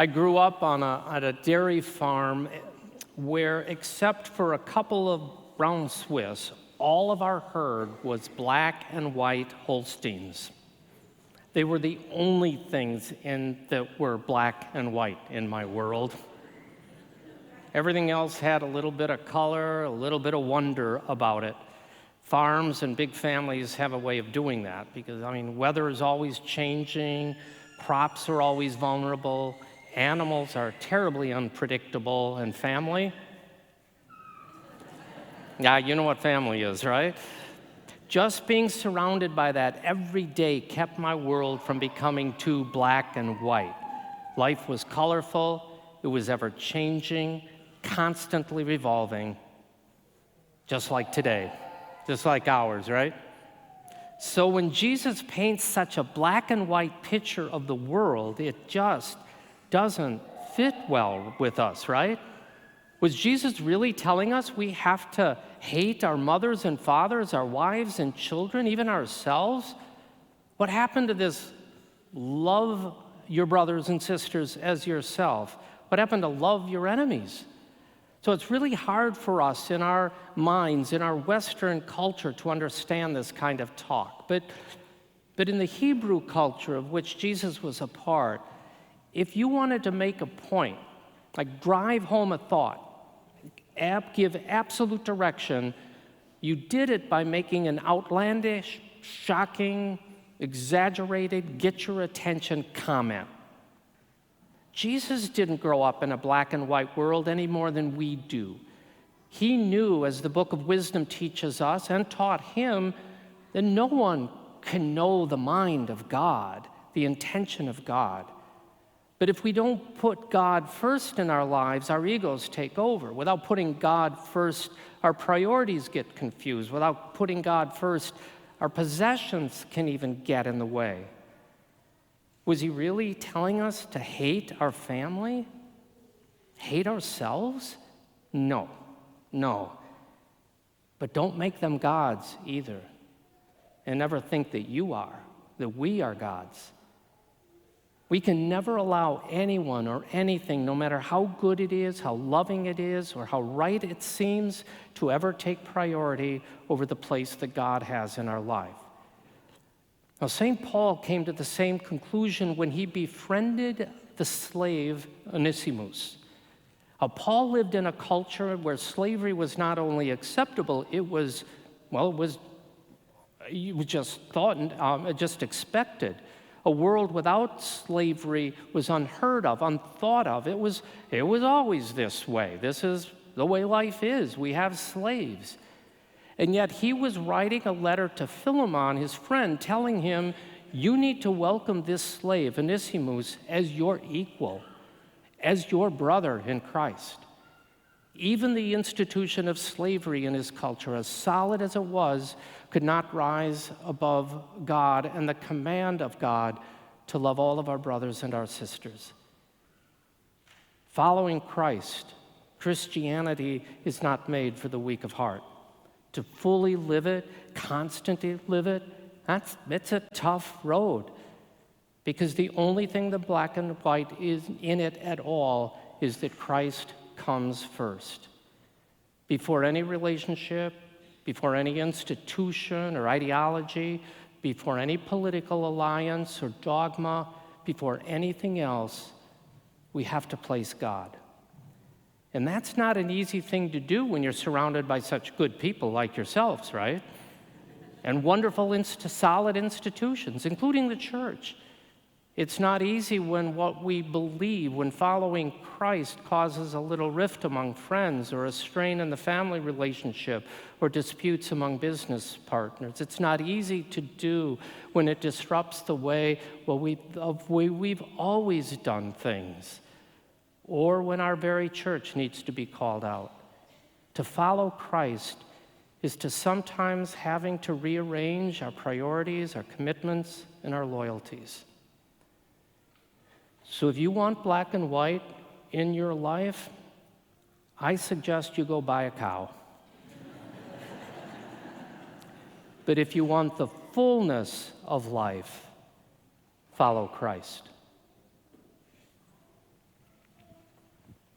I grew up at a dairy farm where, except for a couple of brown Swiss, all of our herd was black and white Holsteins. They were the only things that were black and white in my world. Everything else had a little bit of color, a little bit of wonder about it. Farms and big families have a way of doing that because, weather is always changing, crops are always vulnerable, animals are terribly unpredictable, and family? Yeah, you know what family is, right? Just being surrounded by that every day kept my world from becoming too black and white. Life was colorful, it was ever-changing, constantly revolving, just like today, just like ours, right? So when Jesus paints such a black and white picture of the world, it just doesn't fit well with us, right? Was Jesus really telling us we have to hate our mothers and fathers, our wives and children, even ourselves? What happened to this love your brothers and sisters as yourself? What happened to love your enemies? So it's really hard for us in our minds, in our Western culture, to understand this kind of talk. But in the Hebrew culture of which Jesus was a part, if you wanted to make a point, like drive home a thought, give absolute direction, you did it by making an outlandish, shocking, exaggerated, get your attention comment. Jesus didn't grow up in a black and white world any more than we do. He knew, as the Book of Wisdom teaches us and taught him, that no one can know the mind of God, the intention of God. But if we don't put God first in our lives, our egos take over. Without putting God first, our priorities get confused. Without putting God first, our possessions can even get in the way. Was he really telling us to hate our family? Hate ourselves? No. But don't make them gods either. And never think that that we are gods. We can never allow anyone or anything, no matter how good it is, how loving it is, or how right it seems, to ever take priority over the place that God has in our life. Now, St. Paul came to the same conclusion when he befriended the slave Onesimus. Paul lived in a culture where slavery was not only acceptable, it was just thought, just expected. A world without slavery was unheard of, unthought of. It was always this way. This is the way life is. We have slaves. And yet he was writing a letter to Philemon, his friend, telling him, you need to welcome this slave, Onesimus, as your equal, as your brother in Christ. Even the institution of slavery in his culture, as solid as it was, could not rise above God and the command of God to love all of our brothers and our sisters. Following Christ, Christianity is not made for the weak of heart. To fully live it, constantly live it, it's a tough road. Because the only thing that black and white is in it at all is that Christ comes first. Before any relationship, before any institution or ideology, before any political alliance or dogma, before anything else, we have to place God. And that's not an easy thing to do when you're surrounded by such good people like yourselves, right? And wonderful, solid institutions, including the church. It's not easy when what we believe, when following Christ, causes a little rift among friends or a strain in the family relationship or disputes among business partners. It's not easy to do when it disrupts the way we've always done things, or when our very church needs to be called out. To follow Christ is to sometimes having to rearrange our priorities, our commitments, and our loyalties. So if you want black and white in your life, I suggest you go buy a cow. But if you want the fullness of life, follow Christ.